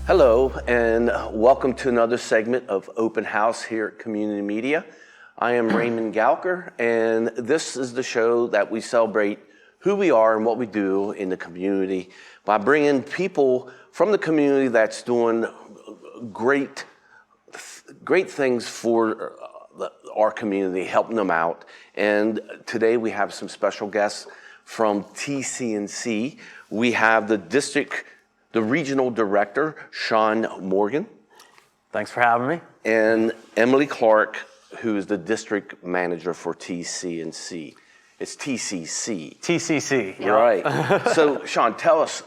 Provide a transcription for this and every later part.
Hello, and welcome to another segment of Open House here at Community Media. I am Raymond Gauker, and this is the show that we celebrate who we are and what we do in the community by bringing people from the community that's doing great things for our community, helping them out. And today we have some special guests from TCC. We have the regional director, Sean Morgan. Thanks for having me. And Emily Clark, who is the district manager for TCC. It's TCC. TCC. Right. So, Sean, tell us,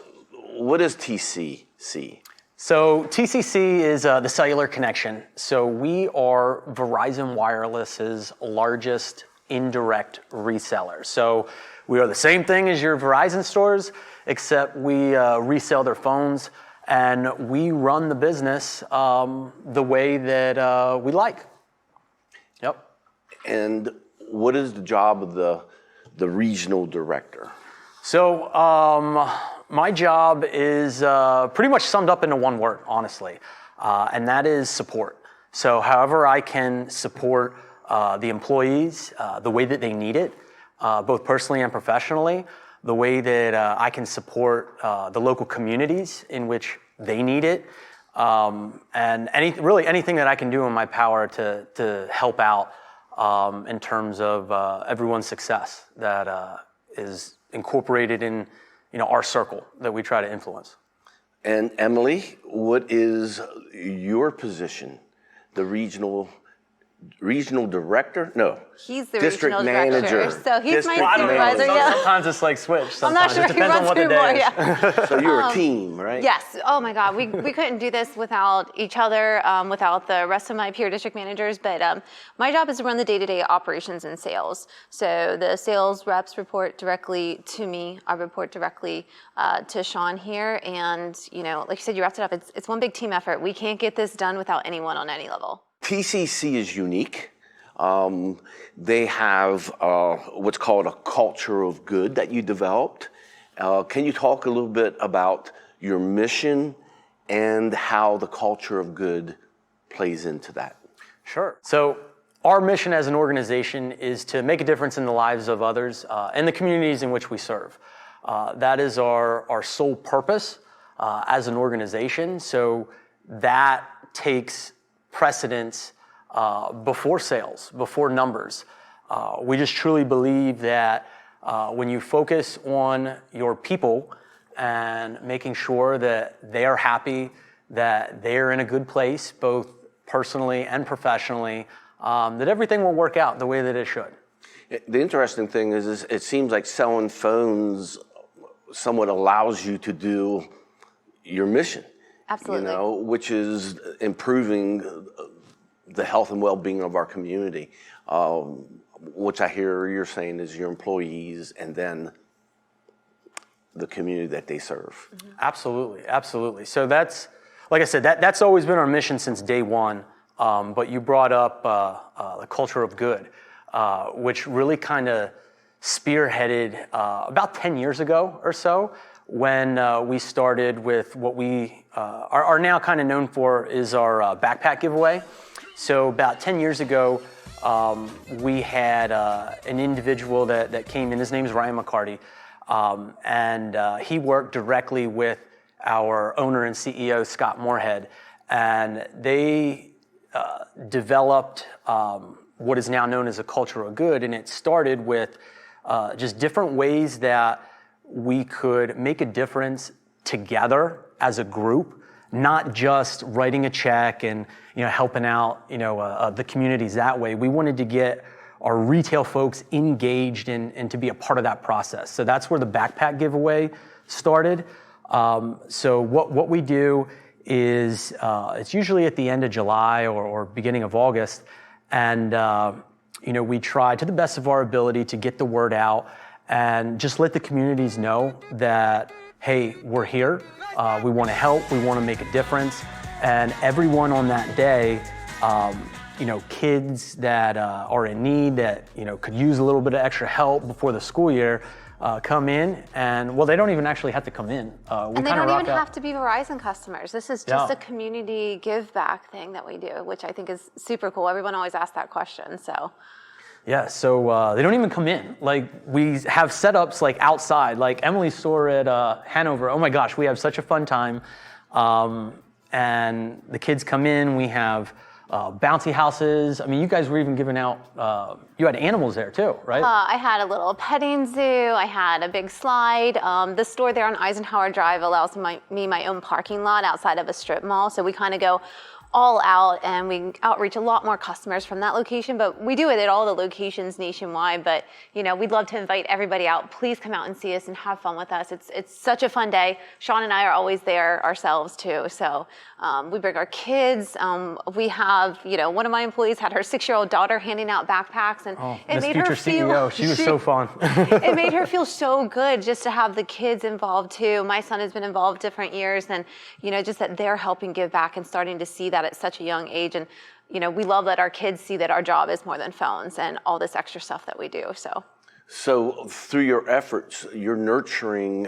what is TCC? So TCC is the cellular connection. So we are Verizon Wireless's largest indirect reseller. So we are the same thing as your Verizon stores, except we resell their phones, and we run the business the way that we like. Yep. And what is the job of the regional director? So my job is pretty much summed up into one word, honestly, and that is support. So however I can support the employees the way that they need it, both personally and professionally, the way that I can support the local communities in which they need it, and anything that I can do in my power to help out in terms of everyone's success that is incorporated in our circle that we try to influence. And Emily, what is your position? The regional director? No. He's the district regional manager. director. So he's District my supervisor. Yeah. Sometimes it's like switch. I'm not Sometimes sure it who depends on runs what the who day more. is. Yeah. So you're a team, right? Yes. Oh my God. We couldn't do this without each other, without the rest of my peer district managers. But my job is to run the day-to-day operations and sales. So the sales reps report directly to me. I report directly to Sean here. And like you said, you wrapped it up. It's one big team effort. We can't get this done without anyone on any level. TCC is unique. They have what's called a culture of good that you developed. Can you talk a little bit about your mission and how the culture of good plays into that? Sure. So our mission as an organization is to make a difference in the lives of others and the communities in which we serve. That is our sole purpose as an organization. So that takes precedence before sales, before numbers. We just truly believe that when you focus on your people and making sure that they are happy, that they're in a good place, both personally and professionally, that everything will work out the way that it should. The interesting thing is it seems like selling phones somewhat allows you to do your mission. Absolutely. Which is improving the health and well-being of our community, which I hear you're saying is your employees and then the community that they serve. Mm-hmm. Absolutely. So that's, like I said, that's always been our mission since day one. But you brought up the culture of good, which really kind of spearheaded about 10 years ago or so when we started with what we are now kind of known for is our backpack giveaway. So about 10 years ago, we had an individual that came in. His name is Ryan McCarty, and he worked directly with our owner and CEO, Scott Moorhead, and they developed what is now known as a culture of good, and it started with just different ways that we could make a difference together as a group, not just writing a check and helping out the communities that way. We wanted to get our retail folks engaged and to be a part of that process. So that's where the backpack giveaway started. So what we do is it's usually at the end of July or beginning of August, and we try to the best of our ability to get the word out and just let the communities know that, hey, we're here, we want to help, we want to make a difference. And everyone on that day, kids that are in need that could use a little bit of extra help before the school year, come in, and well, they don't even actually have to come in. And they don't even have to be Verizon customers. This is just a community give back thing that we do, which I think is super cool. Everyone always asks that question, so. Yeah, so they don't even come in. Like, we have setups like outside, like Emily's store at Hanover. Oh my gosh, we have such a fun time. And the kids come in, we have bouncy houses. I mean, you guys were even giving out, you had animals there too, right? I had a little petting zoo. I had a big slide. The store there on Eisenhower Drive allows me my own parking lot outside of a strip mall. So we kind of go all out, and we outreach a lot more customers from that location, but we do it at all the locations nationwide. But we'd love to invite everybody out. Please come out and see us and have fun with us. It's such a fun day. Sean and I are always there ourselves too. So we bring our kids. We have, one of my employees had her 6-year-old daughter handing out backpacks, and it made her feel, CEO, she was so fun. It made her feel so good just to have the kids involved too. My son has been involved different years, and just that they're helping give back and starting to see that at such a young age. And we love that our kids see that our job is more than phones and all this extra stuff that we do. So through your efforts, you're nurturing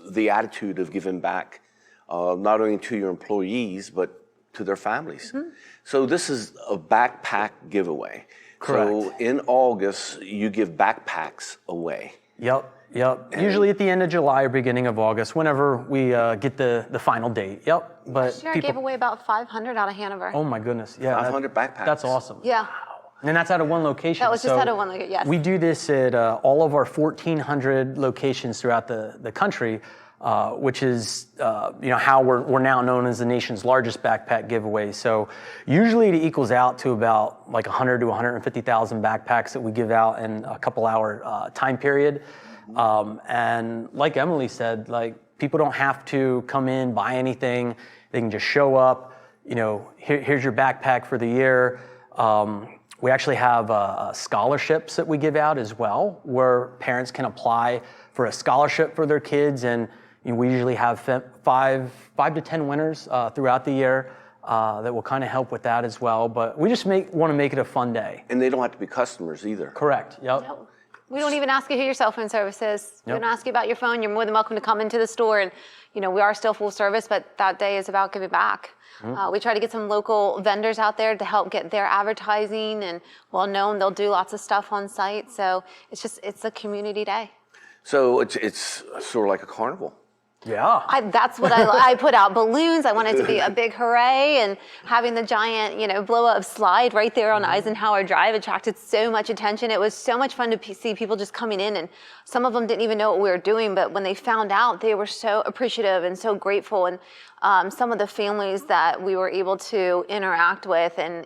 the attitude of giving back, not only to your employees, but to their families. Mm-hmm. So this is a backpack giveaway. Correct. So in August, you give backpacks away. Yep. Usually at the end of July or beginning of August, whenever we get the final date. Yep. But I gave away about 500 out of Hanover. Oh my goodness. Yeah. 500 backpacks. That's awesome. Yeah. And that's out of one location. That was just out of one location, yes. We do this at all of our 1,400 locations throughout the country, which is how we're now known as the nation's largest backpack giveaway. So usually it equals out to about like 100 to 150,000 backpacks that we give out in a couple hour time period. And like Emily said, like, people don't have to come in, buy anything. They can just show up. Here's your backpack for the year. We actually have scholarships that we give out as well, where parents can apply for a scholarship for their kids, and we usually have 5 to 10 winners throughout the year that will kind of help with that as well. But we just want to make it a fun day. And they don't have to be customers either. Correct. Yep. No. We don't even ask you who your cell phone service is. We don't ask you about your phone. You're more than welcome to come into the store, and we are still full service, but that day is about giving back. Mm-hmm. We try to get some local vendors out there to help get their advertising, and well known, they'll do lots of stuff on site. So it's a community day. So it's sort of like a carnival. Yeah. That's what I put out balloons. I want it to be a big hooray, and having the giant, blow up slide right there on Eisenhower Drive attracted so much attention. It was so much fun to see people just coming in, and some of them didn't even know what we were doing, but when they found out, they were so appreciative and so grateful. And some of the families that we were able to interact with, and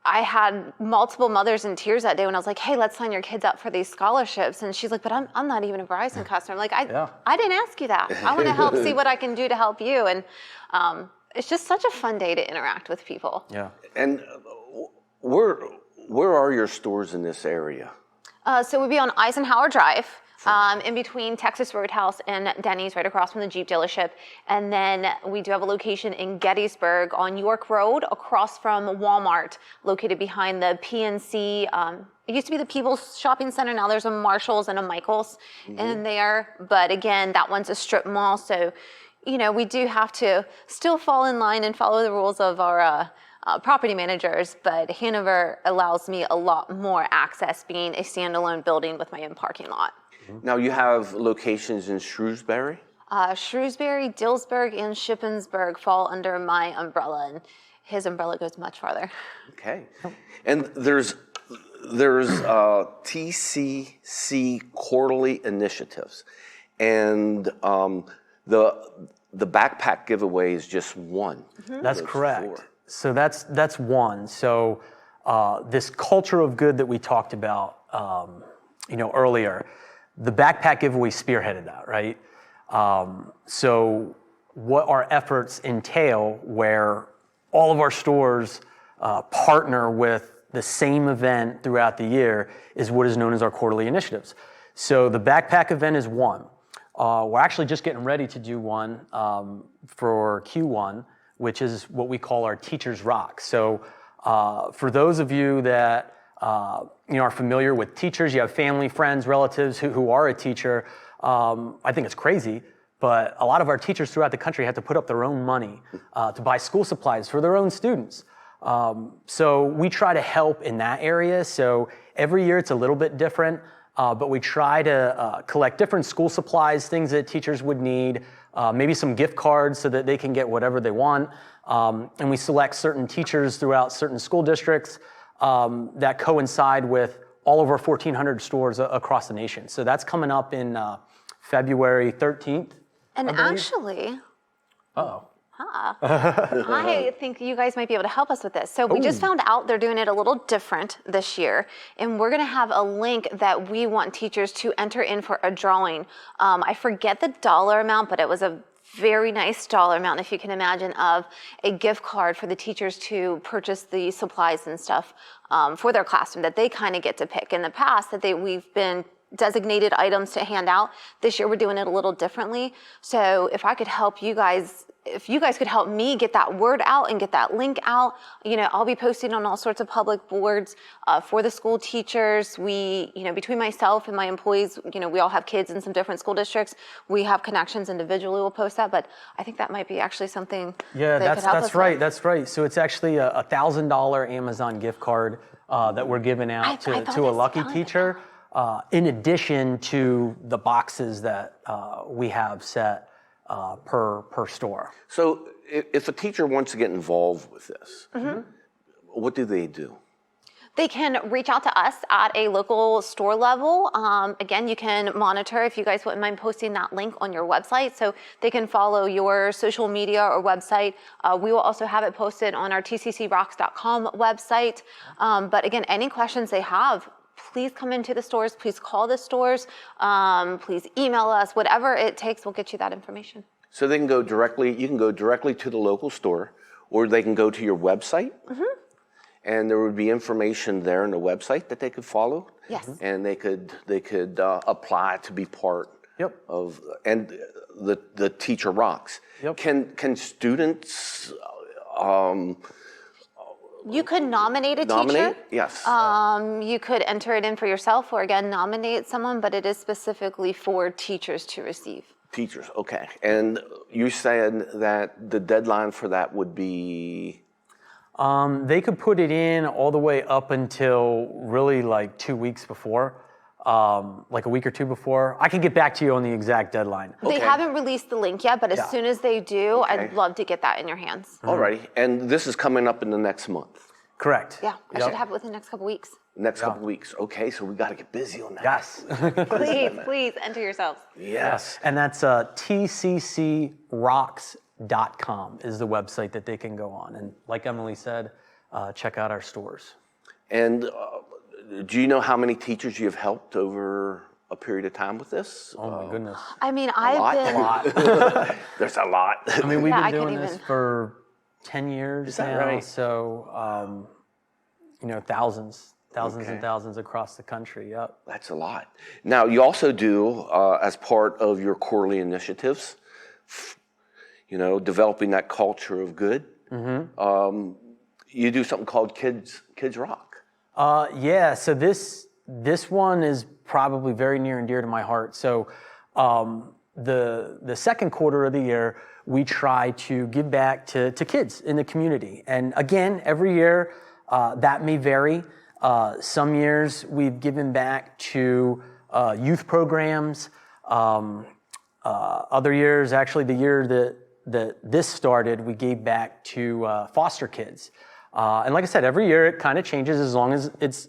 I had multiple mothers in tears that day when I was like, hey, let's sign your kids up for these scholarships. And she's like, but I'm not even a Verizon customer. I'm like, I didn't ask you that. I want to help see what I can do to help you. And it's just such a fun day to interact with people. Yeah. And where are your stores in this area? So we'd be on Eisenhower Drive. In between Texas Roadhouse and Denny's, right across from the Jeep dealership. And then we do have a location in Gettysburg on York Road, across from Walmart, located behind the PNC. It used to be the People's Shopping Center. Now there's a Marshall's and a Michael's in there. But again, that one's a strip mall. So, we do have to still fall in line and follow the rules of our property managers, but Hanover allows me a lot more access, being a standalone building with my own parking lot. Now you have locations in Shrewsbury? Shrewsbury, Dillsburg, and Shippensburg fall under my umbrella, and his umbrella goes much farther. Okay. And there's TCC quarterly initiatives, and the backpack giveaway is just one. Mm-hmm. That's correct. So that's one. So this culture of good that we talked about, earlier. The backpack giveaway spearheaded that, right? So what our efforts entail, where all of our stores partner with the same event throughout the year, is what is known as our quarterly initiatives. So the backpack event is one. We're actually just getting ready to do one for Q1, which is what we call our Teachers Rock. So for those of you that are familiar with teachers. You have family, friends, relatives who are a teacher. I think it's crazy, but a lot of our teachers throughout the country have to put up their own money to buy school supplies for their own students. So we try to help in that area. So every year it's a little bit different, but we try to collect different school supplies, things that teachers would need, maybe some gift cards so that they can get whatever they want. And we select certain teachers throughout certain school districts that coincide with all of our 1,400 stores across the nation. So that's coming up in February 13th. And actually, Uh-oh. I think you guys might be able to help us with this. So we just found out they're doing it a little different this year, and we're going to have a link that we want teachers to enter in for a drawing. I forget the dollar amount, but it was a very nice dollar amount, if you can imagine, of a gift card for the teachers to purchase the supplies and stuff for their classroom that they kind of get to pick. In the past, we've been designated items to hand out. This year we're doing it a little differently. So if I could help you guys, if you guys could help me get that word out and get that link out, I'll be posting on all sorts of public boards for the school teachers. We, between myself and my employees, we all have kids in some different school districts. We have connections individually. We'll post that, but I think that might be actually something. Yeah, they could help us right. with. That's right. So it's actually a $1,000 Amazon gift card that we're giving out I thought to a that's lucky fun. teacher. In addition to the boxes that we have set per store. So if a teacher wants to get involved with this, what do they do? They can reach out to us at a local store level. Again, you can monitor, if you guys wouldn't mind posting that link on your website, so they can follow your social media or website. We will also have it posted on our tccrocks.com website. But again, any questions they have, please come into the stores, please call the stores, please email us, whatever it takes, we'll get you that information. So they can go directly, you can go directly to the local store, or they can go to your website, and there would be information there on the website that they could follow. Yes. And they could apply to be part of, and the Teacher Rocks. Yep. Can students You could nominate a nominate? teacher. Yes. You could enter it in for yourself, or again, nominate someone, but it is specifically for teachers to receive. Teachers, okay. And you said that the deadline for that would be? They could put it in all the way up until really like 2 weeks before, like a week or two before. I can get back to you on the exact deadline. They haven't released the link yet, but as soon as they do, Okay. I'd love to get that in your hands. Alrighty, and this is coming up in the next month? Correct. Yeah, I should have it within the next couple weeks. Next couple weeks. Okay, so we got to get busy on that. Yes. Please enter yourselves. Yes. And that's tccrocks.com is the website that they can go on. And like Emily said, check out our stores. And do you know how many teachers you have helped over a period of time with this? Oh my goodness. I mean, A I've lot? been. There's a lot. I mean, we've Yeah, I been can't doing this even- for 10 years Is that now. right? So, thousands Okay. and thousands across the country. Yep. That's a lot. Now, you also do, as part of your quarterly initiatives, developing that culture of good. You do something called Kids Rock. Yeah, so this one is probably very near and dear to my heart. So the second quarter of the year, we try to give back to kids in the community. And again, every year that may vary. Some years we've given back to youth programs. Other years, actually the year that this started, we gave back to foster kids. And like I said, every year it kind of changes as long as it's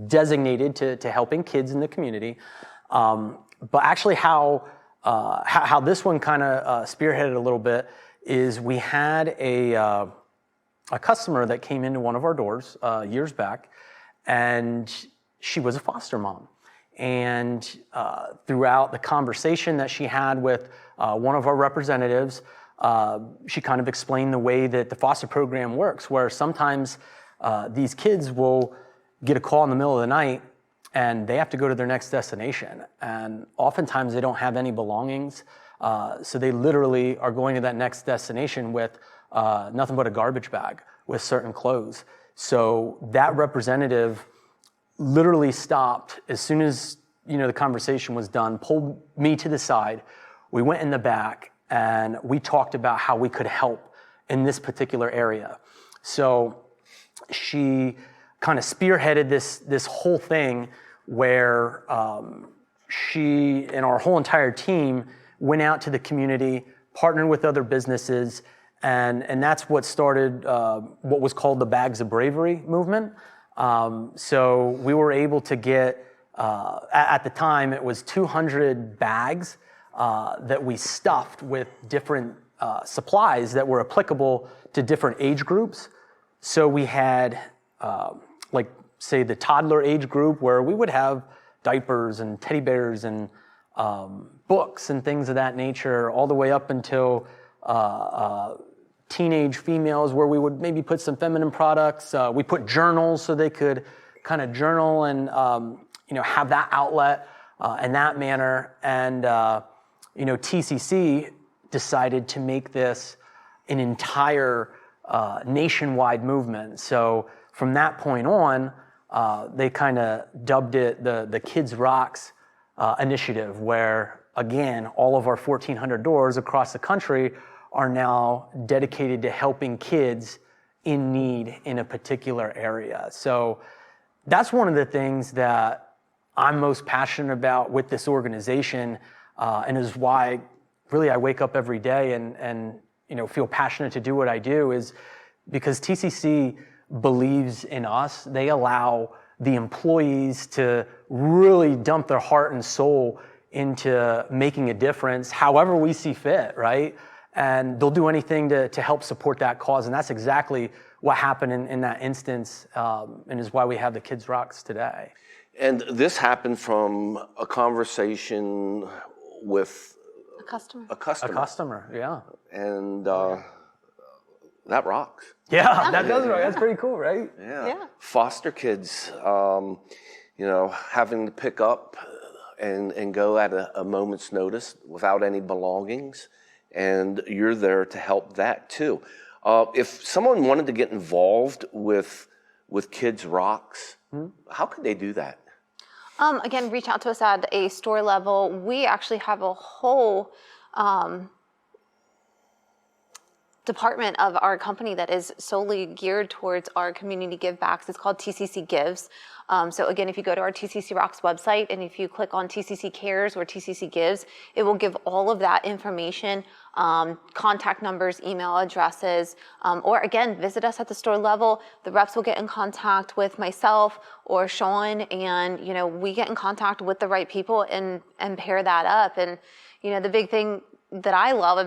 designated to helping kids in the community. But actually how this one kind of spearheaded a little bit is we had a customer that came into one of our doors years back, and she was a foster mom. And throughout the conversation that she had with one of our representatives, she kind of explained the way that the foster program works, where sometimes these kids will get a call in the middle of the night and they have to go to their next destination. And oftentimes they don't have any belongings. So they literally are going to that next destination with nothing but a garbage bag with certain clothes. So that representative literally stopped as soon as the conversation was done, pulled me to the side. We went in the back and we talked about how we could help in this particular area. So she kind of spearheaded this whole thing where she and our whole entire team went out to the community, partnered with other businesses, and that's what started what was called the Bags of Bravery movement. So we were able to get, at the time, it was 200 bags that we stuffed with different supplies that were applicable to different age groups. So we had, say, the toddler age group, where we would have diapers and teddy bears and books and things of that nature, all the way up until teenage females, where we would maybe put some feminine products. We put journals so they could kind of journal and have that outlet in that manner. And TCC decided to make this an entire nationwide movement. So from that point on, they kind of dubbed it the Kids Rocks initiative, where, again, all of our 1,400 doors across the country are now dedicated to helping kids in need in a particular area. So that's one of the things that I'm most passionate about with this organization, and is why really I wake up every day and feel passionate to do what I do, is because TCC believes in us. They allow the employees to really dump their heart and soul into making a difference however we see fit, right? And they'll do anything to help support that cause. And that's exactly what happened in that instance, and is why we have the Kids Rocks today. And this happened from a conversation with A customer. a customer. A customer, yeah. And that rocks. Yeah, that does rock. That's pretty cool, right? Yeah. Foster kids, having to pick up and go at a moment's notice without any belongings. And you're there to help that too. If someone wanted to get involved with Kids Rocks, how could they do that? Again, reach out to us at a store level. We actually have a whole department of our company that is solely geared towards our community givebacks. It's called TCC Gives. So again, if you go to our TCC Rocks website and if you click on TCC Cares or TCC Gives, it will give all of that information, contact numbers, email addresses, or again, visit us at the store level. The reps will get in contact with myself or Sean, and we get in contact with the right people and pair that up. And the big thing that I love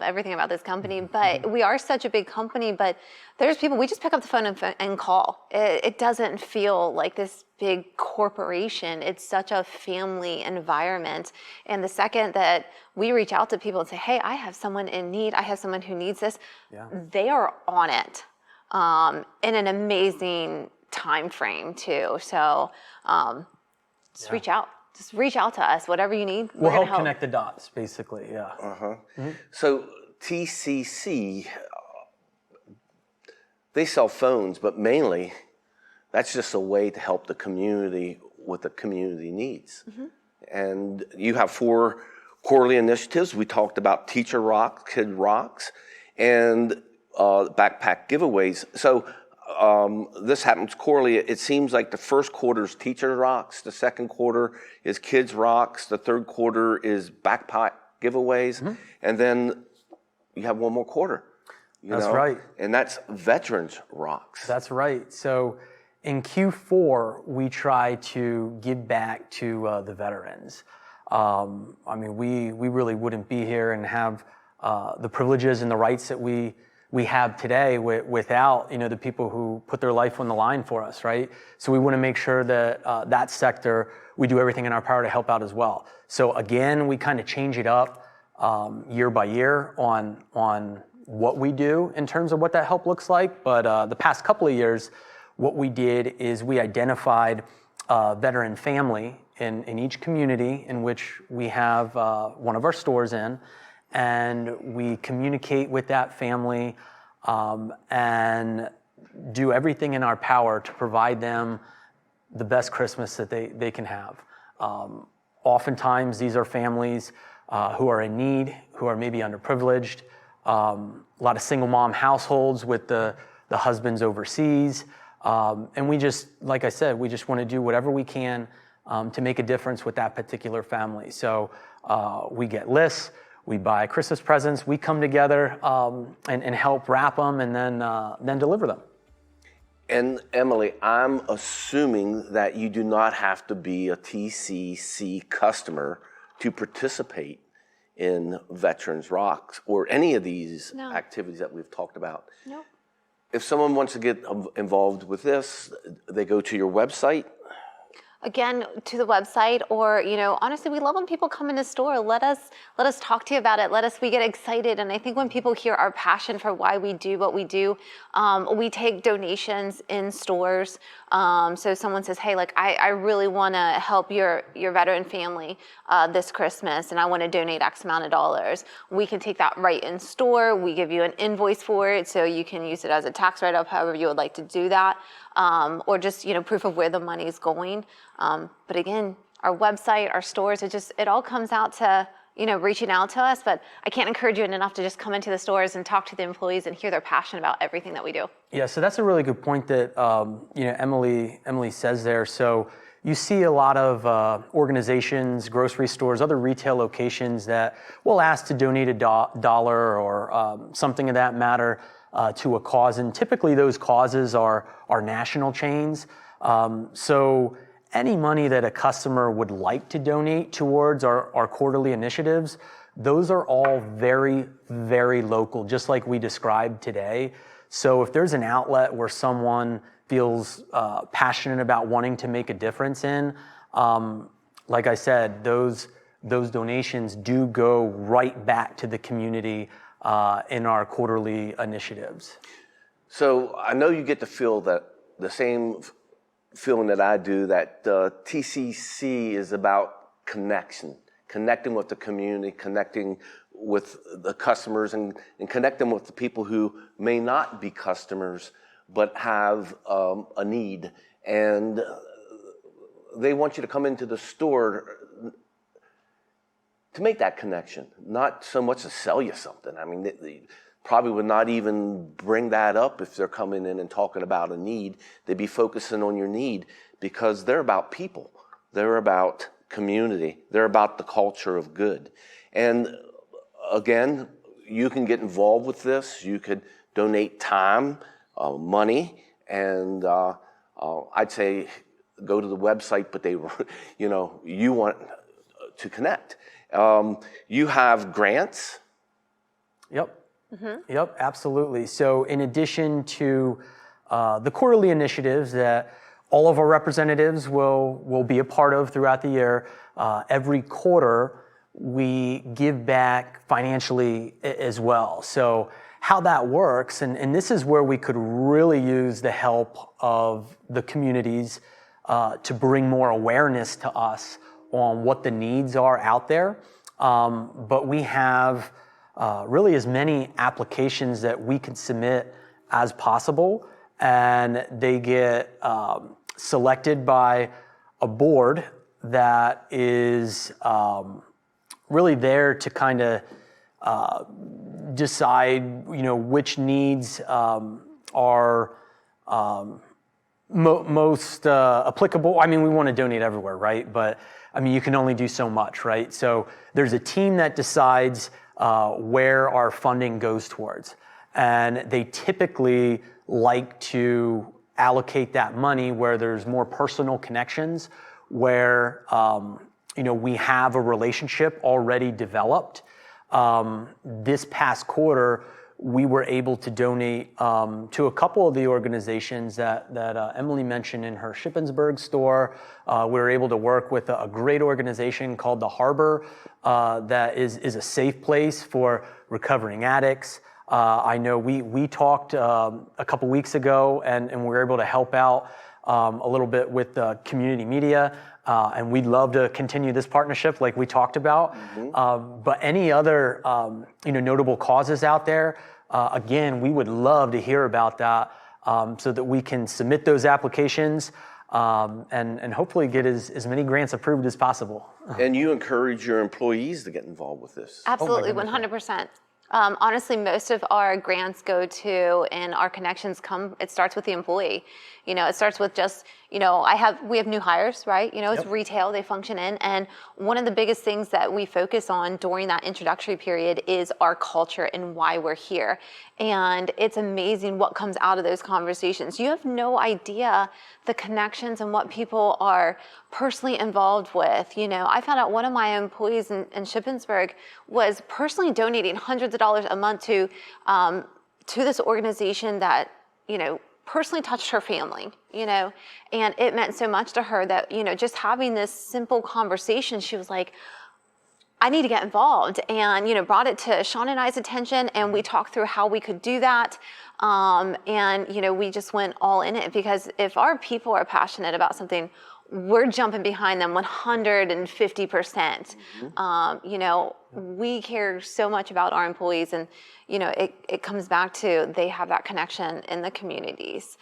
everything about this company, but we are such a big company, but there's people, we just pick up the phone and call. It doesn't feel like this big corporation. It's such a family environment. And the second that we reach out to people and say, hey, I have someone in need, I have someone who needs this, they are on it in an amazing time frame too. So just reach out. Just reach out to us, whatever you need. We'll help connect the dots, basically, yeah. So TCC, they sell phones, but mainly that's just a way to help the community with the community needs. And you have 4 quarterly initiatives. We talked about Teacher Rocks, Kid Rocks, and backpack giveaways. So this happens quarterly. It seems like the first quarter is Teacher Rocks, the second quarter is Kids Rocks, the third quarter is backpack giveaways, and then you have one more quarter. That's right. And that's Veterans Rocks. That's right. So in Q4, we try to give back to the veterans. We really wouldn't be here and have the privileges and the rights that we have today without the people who put their life on the line for us, right? So we want to make sure that that sector, we do everything in our power to help out as well. So again, we kind of change it up year by year on what we do in terms of what that help looks like. But the past couple of years, what we did is we identified a veteran family in each community in which we have one of our stores in, and we communicate with that family and do everything in our power to provide them the best Christmas that they can have. Oftentimes, these are families who are in need, who are maybe underprivileged. A lot of single mom households with the husbands overseas. And we just, like I said, we just want to do whatever we can to make a difference with that particular family. So we get lists, we buy Christmas presents, we come together and help wrap them and then deliver them. And Emily, I'm assuming that you do not have to be a TCC customer to participate in Veterans Rocks or any of these activities that we've talked about. Nope. If someone wants to get involved with this, they go to your website. Again, to the website, or honestly, we love when people come in the store. Let us talk to you about it. We get excited, and I think when people hear our passion for why we do what we do, we take donations in stores. So someone says, "Hey, I really want to help your veteran family this Christmas, and I want to donate X amount of dollars." We can take that right in store. We give you an invoice for it, so you can use it as a tax write-off, however you would like to do that, or just proof of where the money is going. But again, our website, our stores, it all comes out to reaching out to us. But I can't encourage you enough to just come into the stores and talk to the employees and hear their passion about everything that we do. Yeah, so that's a really good point that Emily says there. So you see a lot of organizations, grocery stores, other retail locations that will ask to donate a dollar or something of that matter to a cause, and typically those causes are national chains. So any money that a customer would like to donate towards our quarterly initiatives, those are all very, very local, just like we described today. So if there's an outlet where someone feels passionate about wanting to make a difference in, like I said, those donations do go right back to the community in our quarterly initiatives. So I know you get to feel that the same feeling that I do, that TCC is about connecting with the community, connecting with the customers, and connecting with the people who may not be customers but have a need, and they want you to come into the store to make that connection, not so much to sell you something. I mean, they probably would not even bring that up if they're coming in and talking about a need. They'd be focusing on your need because they're about people. They're about community. They're about the culture of good. And again, you can get involved with this. You could donate time, money, and I'd say go to the website, but you want to connect. You have grants. Yep. Mm-hmm. Yep, absolutely. So in addition to the quarterly initiatives that all of our representatives will be a part of throughout the year, every quarter we give back financially as well. So how that works, and this is where we could really use the help of the communities to bring more awareness to us on what the needs are out there. But we have really as many applications that we can submit as possible, and they get selected by a board that is really there to kind of decide, which needs are most applicable. I mean, we want to donate everywhere, right? But I mean, you can only do so much, right? So there's a team that decides where our funding goes towards. And they typically like to allocate that money where there's more personal connections, where we have a relationship already developed. This past quarter, we were able to donate to a couple of the organizations that Emily mentioned in her Shippensburg store. We were able to work with a great organization called The Harbor that is a safe place for recovering addicts. I know we talked a couple weeks ago and we were able to help out a little bit with community media. And we'd love to continue this partnership like we talked about. Mm-hmm. But any other notable causes out there, again, we would love to hear about that so that we can submit those applications and hopefully get as many grants approved as possible. And you encourage your employees to get involved with this. Absolutely, goodness, 100%. Honestly, most of our grants go to, and our connections come, it starts with the employee. It starts with just, we have new hires, right? It's retail, they function in. And one of the biggest things that we focus on during that introductory period is our culture and why we're here. And it's amazing what comes out of those conversations. You have no idea the connections and what people are personally involved with. I found out one of my employees in Shippensburg was personally donating hundreds of dollars a month to this organization that, personally touched her family, and it meant so much to her that, just having this simple conversation, she was like, I need to get involved, and, brought it to Sean and I's attention, and we talked through how we could do that. And, we just went all in it, because if our people are passionate about something, we're jumping behind them 150%. We care so much about our employees, and, it comes back to they have that connection in the communities.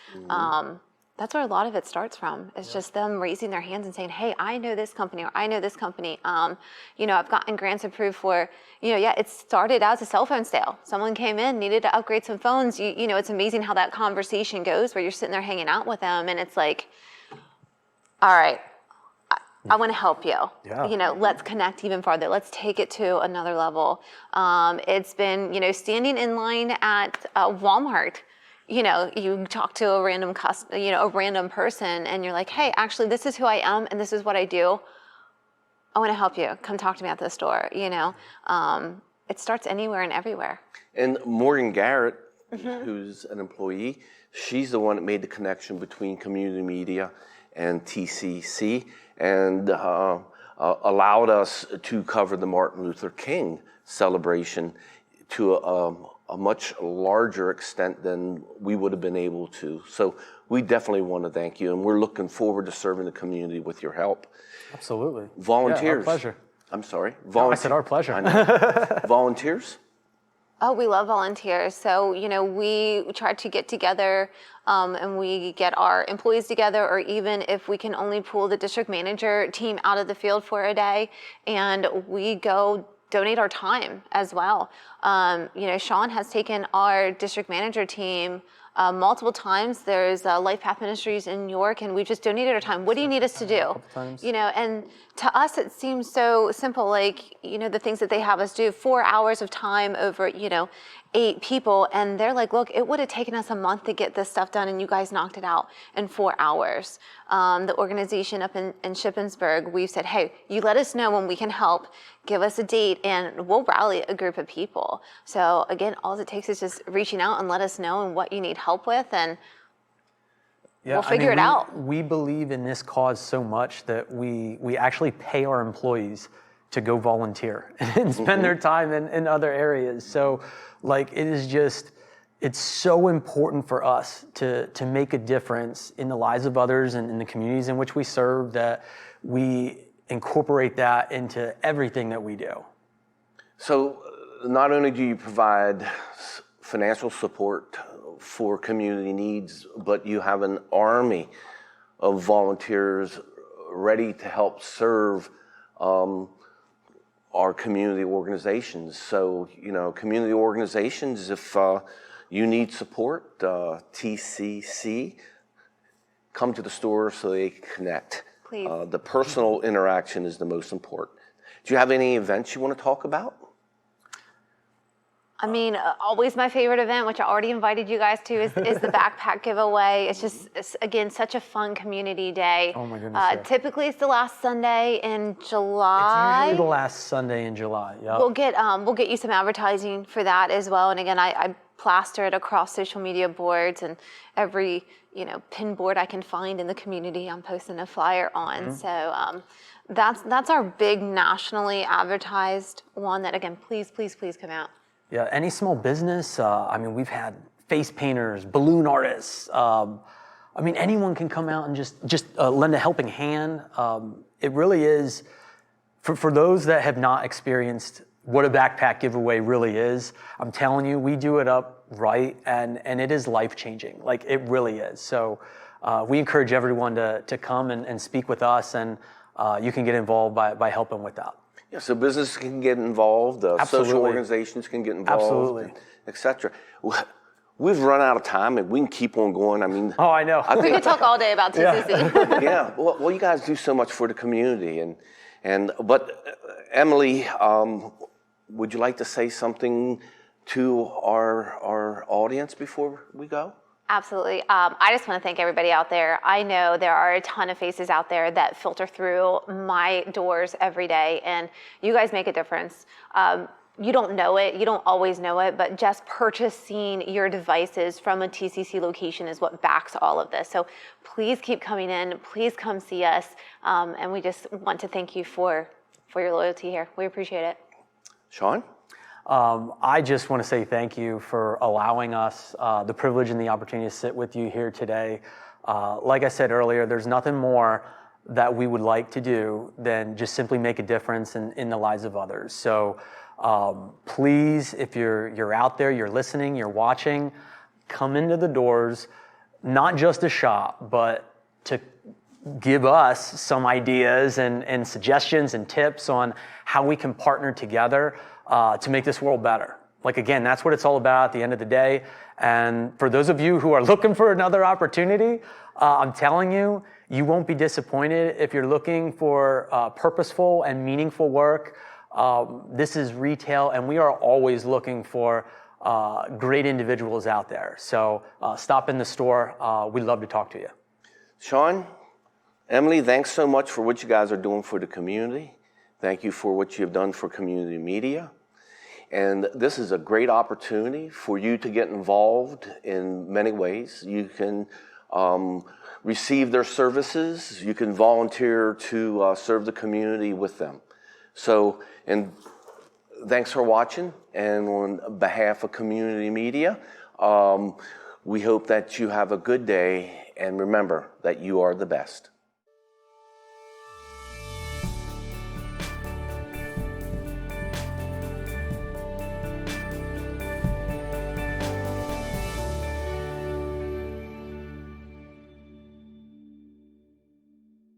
That's where a lot of it starts from. It's just them raising their hands and saying, hey, I know this company, or I know this company. I've gotten grants approved for, it started as a cell phone sale. Someone came in, needed to upgrade some phones. It's amazing how that conversation goes, where you're sitting there hanging out with them, and it's like, all right, I want to help you. Yeah. Let's connect even farther. Let's take it to another level. It's been, standing in line at Walmart. You talk to a random a random person, and you're like, hey, actually, this is who I am, and this is what I do. I want to help you. Come talk to me at the store. It starts anywhere and everywhere. And Morgan Garrett, who's an employee, she's the one that made the connection between community media and TCC, and allowed us to cover the Martin Luther King celebration to a much larger extent than we would have been able to. So we definitely want to thank you, and we're looking forward to serving the community with your help. Absolutely. Volunteers. Yeah, our pleasure. I'm sorry. I said our pleasure. I know. Volunteers? Oh, we love volunteers. So, we try to get together and we get our employees together, or even if we can only pull the district manager team out of the field for a day, and we go donate our time as well. Sean has taken our district manager team multiple times. There's Life Path Ministries in New York, and we've just donated our time. What do you need us to do? And to us, it seems so simple, like, the things that they have us do, 4 hours of time over, 8 people. And they're like, look, it would have taken us a month to get this stuff done, and you guys knocked it out in 4 hours. The organization up in Shippensburg, we've said, hey, you let us know when we can help, give us a date, and we'll rally a group of people. So again, all it takes is just reaching out and let us know and what you need help with, and we'll figure it out. We believe in this cause so much that we actually pay our employees to go volunteer and spend their time in other areas. So it's so important for us to make a difference in the lives of others and in the communities in which we serve, that we incorporate that into everything that we do. So not only do you provide financial support for community needs, but you have an army of volunteers ready to help serve our community organizations. So, community organizations, if you need support, TCC, come to the store so they can connect. Please. The personal interaction is the most important. Do you have any events you want to talk about? I mean, always my favorite event, which I already invited you guys to, is the backpack giveaway. It's again, such a fun community day. Oh my goodness. Typically, it's the last Sunday in July. It's usually the last Sunday in July. Yep. We'll get you some advertising for that as well. And again, I plaster it across social media boards, and every pin board I can find in the community, I'm posting a flyer on. Mm-hmm. So that's our big nationally advertised one. That again, please come out. Yeah, any small business. We've had face painters, balloon artists. Anyone can come out and just lend a helping hand. It really is, for those that have not experienced what a backpack giveaway really is, I'm telling you, we do it up right, and it is life-changing. Like, it really is. So we encourage everyone to come and speak with us, and you can get involved by helping with that. Yeah, so businesses can get involved, social Absolutely. organizations can get involved, Absolutely. et cetera. We've run out of time, and we can keep on going. I mean, Oh, I know. We could talk all day about TCC. yeah. Well, you guys do so much for the community, but Emily, would you like to say something to our audience before we go? Absolutely. I just want to thank everybody out there. I know there are a ton of faces out there that filter through my doors every day, and you guys make a difference. You don't know it, you don't always know it, but just purchasing your devices from a TCC location is what backs all of this. So please keep coming in, please come see us, and we just want to thank you for your loyalty here. We appreciate it. Sean? I just want to say thank you for allowing us the privilege and the opportunity to sit with you here today. Like I said earlier, there's nothing more that we would like to do than just simply make a difference in the lives of others. So please, if you're out there, you're listening, you're watching, come into the doors, not just to shop, but to give us some ideas and suggestions and tips on how we can partner together to make this world better. Like, again, that's what it's all about at the end of the day. And for those of you who are looking for another opportunity, I'm telling you, you won't be disappointed if you're looking for purposeful and meaningful work. This is retail, and we are always looking for great individuals out there. So stop in the store. We'd love to talk to you. Sean, Emily, thanks so much for what you guys are doing for the community. Thank you for what you've done for community media. And this is a great opportunity for you to get involved in many ways. You can receive their services. You can volunteer to serve the community with them. So, and thanks for watching. And on behalf of community media, we hope that you have a good day. And remember that you are the best.